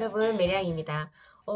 여러분, 메리앙입니다.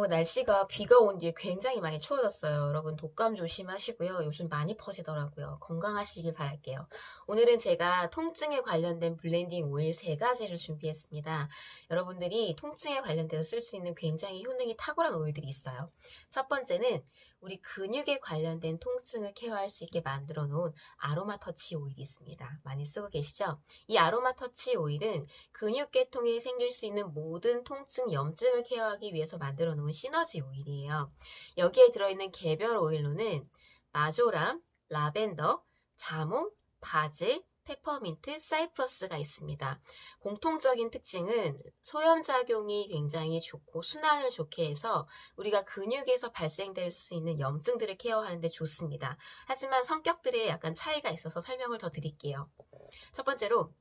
날씨가 비가 온 뒤에 굉장히 많이 추워졌어요. 여러분, 독감 조심하시고요. 요즘 많이 퍼지더라고요. 건강하시길 바랄게요. 오늘은 제가 통증에 관련된 블렌딩 오일 3가지를 준비했습니다. 여러분들이 통증에 관련돼서 쓸 수 있는 굉장히 효능이 탁월한 오일들이 있어요. 첫 번째는 우리 근육에 관련된 통증을 케어할 수 있게 만들어 놓은 아로마 터치 오일이 있습니다. 많이 쓰고 계시죠? 이 아로마 터치 오일은 근육계통에 생길 수 있는 모든 통증, 염증을 케어하기 위해서 만들어 놓은 시너지 오일이에요. 여기에 들어있는 개별 오일로는 마조람, 라벤더, 자몽, 바질, 페퍼민트, 사이프러스가 있습니다. 공통적인 특징은 소염작용이 굉장히 좋고 순환을 좋게 해서 우리가 근육에서 발생될 수 있는 염증들을 케어하는 데 좋습니다. 하지만 성격들에 약간 차이가 있어서 설명을 더 드릴게요. 첫 번째로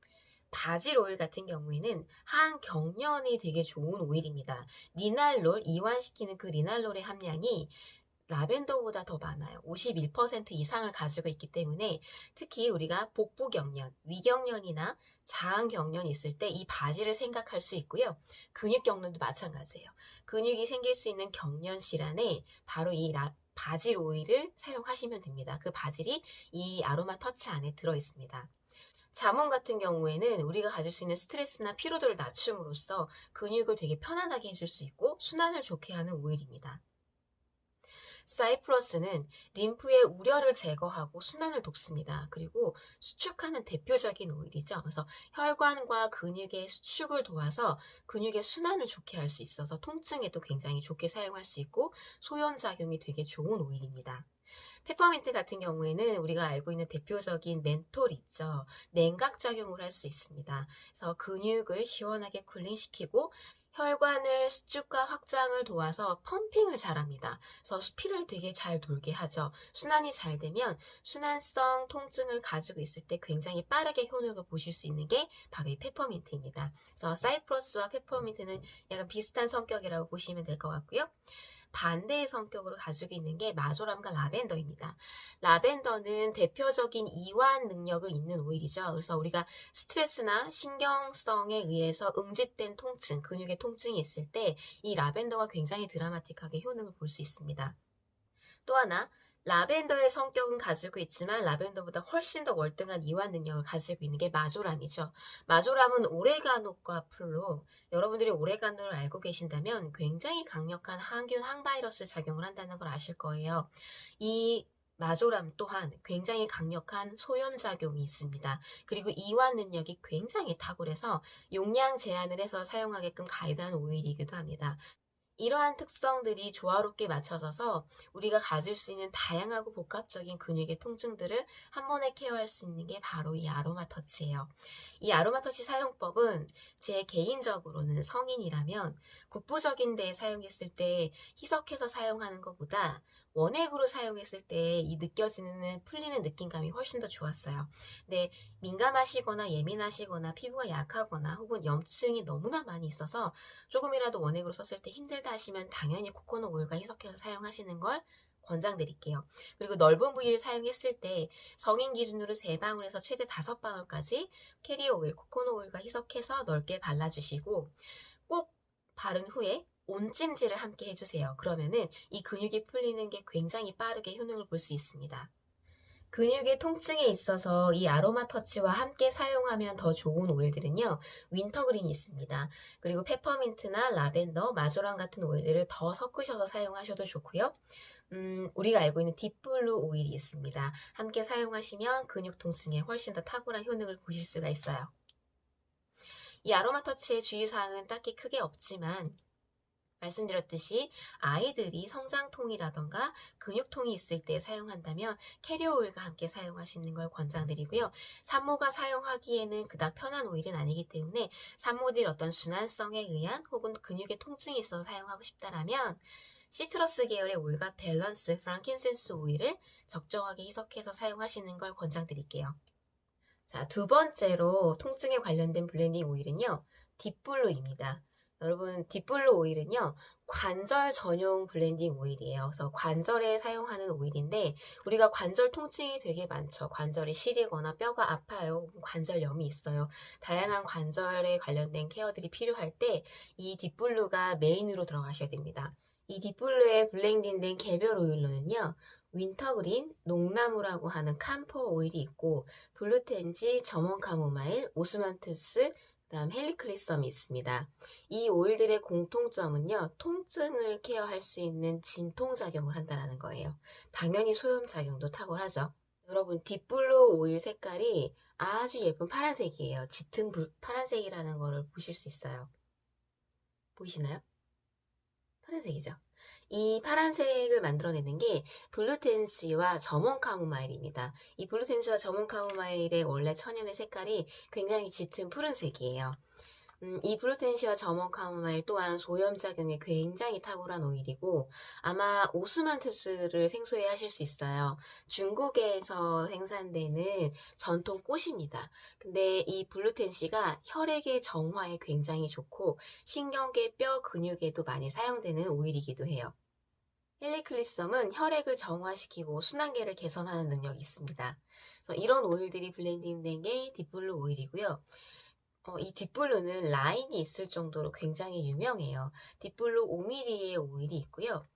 바질 오일 같은 경우에는 항경련이 되게 좋은 오일입니다. 리날롤, 이완시키는 그 리날롤의 함량이 라벤더보다 더 많아요. 51% 이상을 가지고 있기 때문에 특히 우리가 복부경련, 위경련이나 자안경련이 있을 때 이 바질을 생각할 수 있고요. 근육경련도 마찬가지예요. 근육이 생길 수 있는 경련 질환에 바로 이 바질 오일을 사용하시면 됩니다. 그 바질이 이 아로마 터치 안에 들어있습니다. 자몽 같은 경우에는 우리가 가질 수 있는 스트레스나 피로도를 낮춤으로써 근육을 되게 편안하게 해줄 수 있고 순환을 좋게 하는 오일입니다. 사이프러스는 림프의 우려를 제거하고 순환을 돕습니다. 그리고 수축하는 대표적인 오일이죠. 그래서 혈관과 근육의 수축을 도와서 근육의 순환을 좋게 할 수 있어서 통증에도 굉장히 좋게 사용할 수 있고 소염작용이 되게 좋은 오일입니다. 페퍼민트 같은 경우에는 우리가 알고 있는 대표적인 멘톨이 있죠. 냉각작용을 할 수 있습니다. 그래서 근육을 시원하게 쿨링시키고 혈관을 수축과 확장을 도와서 펌핑을 잘합니다. 그래서 피를 되게 잘 돌게 하죠. 순환이 잘 되면 순환성 통증을 가지고 있을 때 굉장히 빠르게 효능을 보실 수 있는 게 바로 이 페퍼민트입니다. 그래서 사이프러스와 페퍼민트는 약간 비슷한 성격이라고 보시면 될 것 같고요. 반대의 성격으로 가지고 있는 게 마조람과 라벤더입니다. 라벤더는 대표적인 이완 능력을 있는 오일이죠. 그래서 우리가 스트레스나 신경성에 의해서 응집된 통증, 근육의 통증이 있을 때 이 라벤더가 굉장히 드라마틱하게 효능을 볼 수 있습니다. 또 하나, 라벤더의 성격은 가지고 있지만 라벤더보다 훨씬 더 월등한 이완 능력을 가지고 있는 게 마조람이죠. 마조람은 오레가노과 풀로, 여러분들이 오레가노를 알고 계신다면 굉장히 강력한 항균, 항바이러스 작용을 한다는 걸 아실 거예요. 이 마조람 또한 굉장히 강력한 소염작용이 있습니다. 그리고 이완 능력이 굉장히 탁월해서 용량 제한을 해서 사용하게끔 가이드하는 오일이기도 합니다. 이러한 특성들이 조화롭게 맞춰져서 우리가 가질 수 있는 다양하고 복합적인 근육의 통증들을 한 번에 케어할 수 있는 게 바로 이 아로마 터치예요. 이 아로마 터치 사용법은 제 개인적으로는 성인이라면 국부적인 데에 사용했을 때 희석해서 사용하는 것보다 원액으로 사용했을 때 이 느껴지는 풀리는 느낌감이 훨씬 더 좋았어요. 근데 민감하시거나 예민하시거나 피부가 약하거나 혹은 염증이 너무나 많이 있어서 조금이라도 원액으로 썼을 때 힘들다 하시면 당연히 코코넛 오일과 희석해서 사용하시는 걸 권장드릴게요. 그리고 넓은 부위를 사용했을 때 성인 기준으로 3방울에서 최대 5방울까지 캐리어 오일, 코코넛 오일과 희석해서 넓게 발라주시고 꼭 바른 후에 온찜질을 함께 해주세요. 그러면은 이 근육이 풀리는 게 굉장히 빠르게 효능을 볼 수 있습니다. 근육의 통증에 있어서 이 아로마 터치와 함께 사용하면 더 좋은 오일들은요, 윈터그린이 있습니다. 그리고 페퍼민트나 라벤더, 마조랑 같은 오일들을 더 섞으셔서 사용하셔도 좋고요. 우리가 알고 있는 딥블루 오일이 있습니다. 함께 사용하시면 근육 통증에 훨씬 더 탁월한 효능을 보실 수가 있어요. 이 아로마 터치의 주의사항은 딱히 크게 없지만 말씀드렸듯이 아이들이 성장통이라던가 근육통이 있을 때 사용한다면 캐리어 오일과 함께 사용하시는 걸 권장드리고요. 산모가 사용하기에는 그닥 편한 오일은 아니기 때문에 산모들 어떤 순환성에 의한 혹은 근육에 통증이 있어서 사용하고 싶다라면 시트러스 계열의 오일과 밸런스 프랑킨센스 오일을 적정하게 희석해서 사용하시는 걸 권장드릴게요. 자, 두 번째로 통증에 관련된 블렌딩 오일은요, 딥블루입니다. 여러분, 딥블루 오일은요, 관절 전용 블렌딩 오일이에요. 그래서 관절에 사용하는 오일인데 우리가 관절 통증이 되게 많죠. 관절이 시리거나 뼈가 아파요. 관절염이 있어요. 다양한 관절에 관련된 케어들이 필요할 때 이 딥블루가 메인으로 들어가셔야 됩니다. 이 딥블루의 블렌딩된 개별 오일로는요. 윈터그린, 녹나무라고 하는 camphor 오일이 있고 블루텐지, 점원 카모마일, 오스만투스, 그다음 헬리클리썸이 있습니다. 이 오일들의 공통점은요, 통증을 케어할 수 있는 진통작용을 한다는 거예요. 당연히 소염작용도 탁월하죠. 여러분, 딥블루 오일 색깔이 아주 예쁜 파란색이에요. 짙은 파란색이라는 거를 보실 수 있어요. 보이시나요? 파란색이죠. 이 파란색을 만들어내는 게 블루텐시와 점원 카모마일입니다. 이 블루텐시와 점원 카모마일의 원래 천연의 색깔이 굉장히 짙은 푸른색이에요. 이 블루텐시와 점원 카모마일 또한 소염작용이 굉장히 탁월한 오일이고 아마 오스만투스를 생소해 하실 수 있어요. 중국에서 생산되는 전통 꽃입니다. 근데 이 블루텐시가 혈액의 정화에 굉장히 좋고 신경계, 뼈, 근육에도 많이 사용되는 오일이기도 해요. 헬리클리썸은 혈액을 정화시키고 순환계를 개선하는 능력이 있습니다. 그래서 이런 오일들이 블렌딩된 게 딥블루 오일이고요. 이 딥블루는 라인이 있을 정도로 굉장히 유명해요. 딥블루 5mm의 오일이 있고요.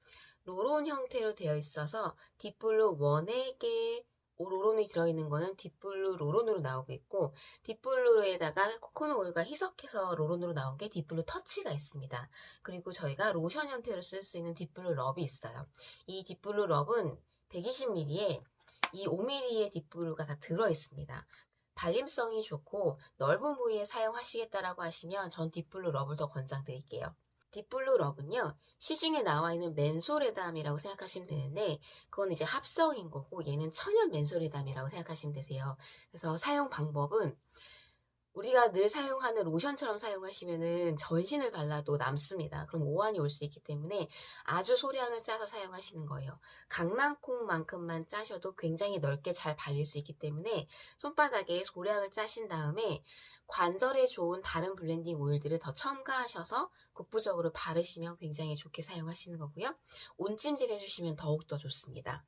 로론 형태로 되어 있어서 딥블루 1에 로론이 들어있는 거는 딥블루 로론으로 나오고 있고 딥블루에다가 코코넛 오일과 희석해서 로론으로 나온 게 딥블루 터치가 있습니다. 그리고 저희가 로션 형태로 쓸 수 있는 딥블루 럽이 있어요. 이 딥블루 럽은 120ml에 이 5mm의 딥블루가 다 들어있습니다. 발림성이 좋고 넓은 부위에 사용하시겠다라고 하시면 전 딥블루 럽을 더 권장드릴게요. 딥블루 럽은요, 시중에 나와 있는 맨소레담이라고 생각하시면 되는데, 그건 이제 합성인 거고, 얘는 천연 맨소레담이라고 생각하시면 되세요. 그래서 사용 방법은 우리가 늘 사용하는 로션처럼 사용하시면은 전신을 발라도 남습니다. 그럼 오한이 올 수 있기 때문에 아주 소량을 짜서 사용하시는 거예요. 강낭콩만큼만 짜셔도 굉장히 넓게 잘 발릴 수 있기 때문에 손바닥에 소량을 짜신 다음에 관절에 좋은 다른 블렌딩 오일들을 더 첨가하셔서 국부적으로 바르시면 굉장히 좋게 사용하시는 거고요. 온찜질 해주시면 더욱더 좋습니다.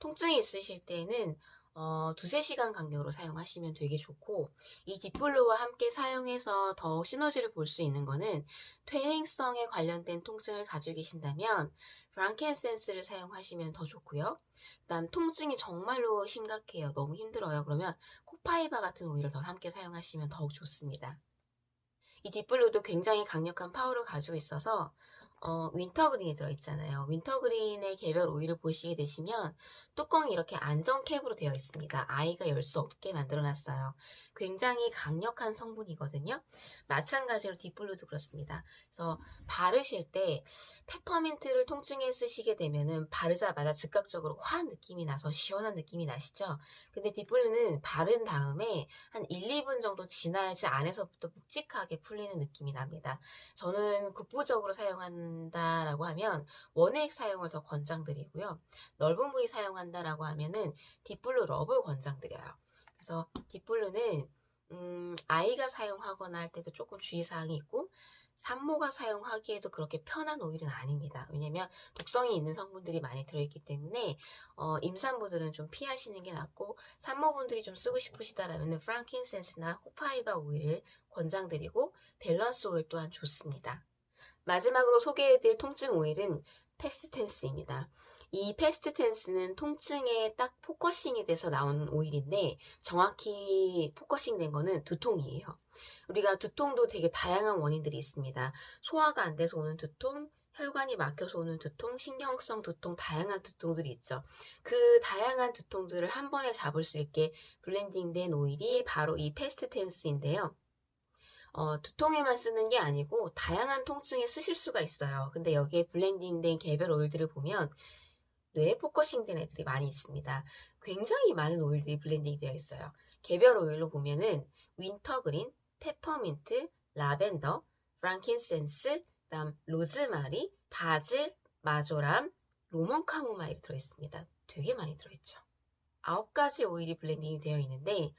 통증이 있으실 때는 2~3시간 간격으로 사용하시면 되게 좋고 이 딥블루와 함께 사용해서 더 시너지를 볼 수 있는 거는 퇴행성에 관련된 통증을 가지고 계신다면 프랑켄센스를 사용하시면 더 좋고요. 그다음 통증이 정말로 심각해요. 너무 힘들어요. 그러면 코파이바 같은 오일을 더 함께 사용하시면 더욱 좋습니다. 이 딥블루도 굉장히 강력한 파워를 가지고 있어서 윈터그린이 들어있잖아요. 윈터그린의 개별 오일을 보시게 되시면 뚜껑이 이렇게 안전캡으로 되어 있습니다. 아이가 열 수 없게 만들어놨어요. 굉장히 강력한 성분이거든요. 마찬가지로 딥블루도 그렇습니다. 그래서 바르실 때 페퍼민트를 통증에 쓰시게 되면은 바르자마자 즉각적으로 화한 느낌이 나서 시원한 느낌이 나시죠? 근데 딥블루는 바른 다음에 한 1~2분 정도 지나야지 안에서부터 묵직하게 풀리는 느낌이 납니다. 저는 국부적으로 사용한다라고 하면 원액 사용을 더 권장드리고요. 넓은 부위 사용한다라고 하면은 딥블루 럽을 권장드려요. 그래서 딥블루는 아이가 사용하거나 할 때도 조금 주의사항이 있고 산모가 사용하기에도 그렇게 편한 오일은 아닙니다. 왜냐면 독성이 있는 성분들이 많이 들어있기 때문에 임산부들은 좀 피하시는 게 낫고 산모분들이 좀 쓰고 싶으시다라면 프랑킨센스나 호파이바 오일을 권장드리고 밸런스 오일 또한 좋습니다. 마지막으로 소개해드릴 통증 오일은 패스텐스입니다. 이 패스텐스는 통증에 딱 포커싱이 돼서 나온 오일인데 정확히 포커싱 된 거는 두통이에요. 우리가 두통도 되게 다양한 원인들이 있습니다. 소화가 안 돼서 오는 두통, 혈관이 막혀서 오는 두통, 신경성 두통, 다양한 두통들이 있죠. 그 다양한 두통들을 한 번에 잡을 수 있게 블렌딩된 오일이 바로 이 패스텐스인데요. 두통에만 쓰는 게 아니고 다양한 통증에 쓰실 수가 있어요. 근데 여기에 블렌딩된 개별 오일들을 보면 뇌에 포커싱된 애들이 많이 있습니다. 굉장히 많은 오일들이 블렌딩 되어 있어요. 개별 오일로 보면은 윈터그린, 페퍼민트, 라벤더, 프랑킨센스, 그다음 로즈마리, 바질, 마조람, 로먼 카모마일이 들어있습니다. 되게 많이 들어있죠. 9가지 오일이 블렌딩이 되어 있는데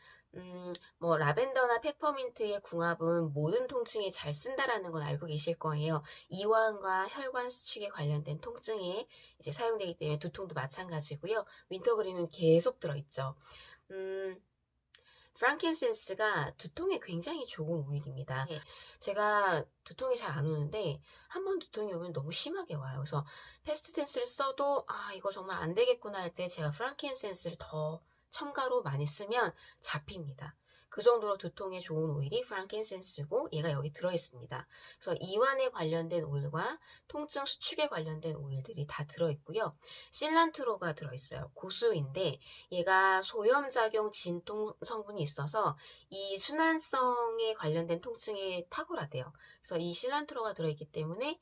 뭐 라벤더나 페퍼민트의 궁합은 모든 통증에 잘 쓴다라는 건 알고 계실 거예요. 이완과 혈관 수축에 관련된 통증에 이제 사용되기 때문에 두통도 마찬가지고요. 윈터그린은 계속 들어있죠. 음, 프랑킨센스가 두통에 굉장히 좋은 오일입니다. 예, 제가 두통이 잘 안 오는데 한 번 두통이 오면 너무 심하게 와요. 그래서 패스트텐스를 써도 이거 정말 안 되겠구나 할 때 제가 프랑킨센스를 더 첨가로 많이 쓰면 잡힙니다. 그 정도로 두통에 좋은 오일이 프랑킨센스고 얘가 여기 들어있습니다. 그래서 이완에 관련된 오일과 통증 수축에 관련된 오일들이 다 들어있고요. 실란트로가 들어있어요. 고수인데 얘가 소염작용 진통 성분이 있어서 이 순환성에 관련된 통증에 탁월하대요. 그래서 이 실란트로가 들어있기 때문에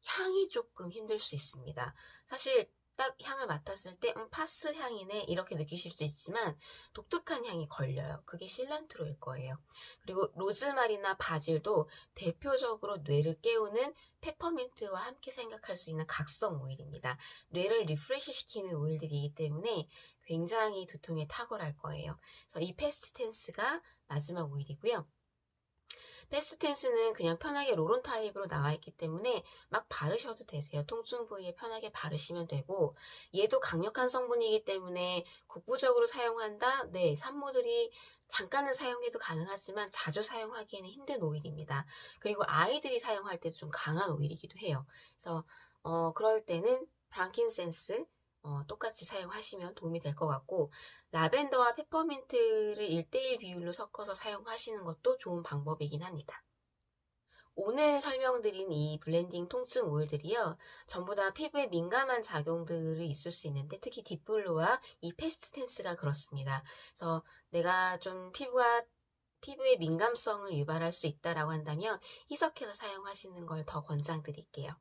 향이 조금 힘들 수 있습니다. 사실 딱 향을 맡았을 때 파스 향이네 이렇게 느끼실 수 있지만 독특한 향이 걸려요. 그게 실란트로일 거예요. 그리고 로즈마리나 바질도 대표적으로 뇌를 깨우는 페퍼민트와 함께 생각할 수 있는 각성 오일입니다. 뇌를 리프레시 시키는 오일들이기 때문에 굉장히 두통에 탁월할 거예요. 그래서 이 페스티텐스가 마지막 오일이고요. 페스텐스는 그냥 편하게 롤온 타입으로 나와 있기 때문에 막 바르셔도 되세요. 통증 부위에 편하게 바르시면 되고, 얘도 강력한 성분이기 때문에 국부적으로 사용한다? 네, 산모들이 잠깐은 사용해도 가능하지만 자주 사용하기에는 힘든 오일입니다. 그리고 아이들이 사용할 때도 좀 강한 오일이기도 해요. 그래서 그럴 때는 프랑킨센스 똑같이 사용하시면 도움이 될 것 같고, 라벤더와 페퍼민트를 1대1 비율로 섞어서 사용하시는 것도 좋은 방법이긴 합니다. 오늘 설명드린 이 블렌딩 통증 오일들이요, 전부 다 피부에 민감한 작용들이 있을 수 있는데, 특히 딥블루와 이 페스트텐스가 그렇습니다. 그래서 내가 좀 피부의 민감성을 유발할 수 있다라고 한다면 희석해서 사용하시는 걸 더 권장드릴게요.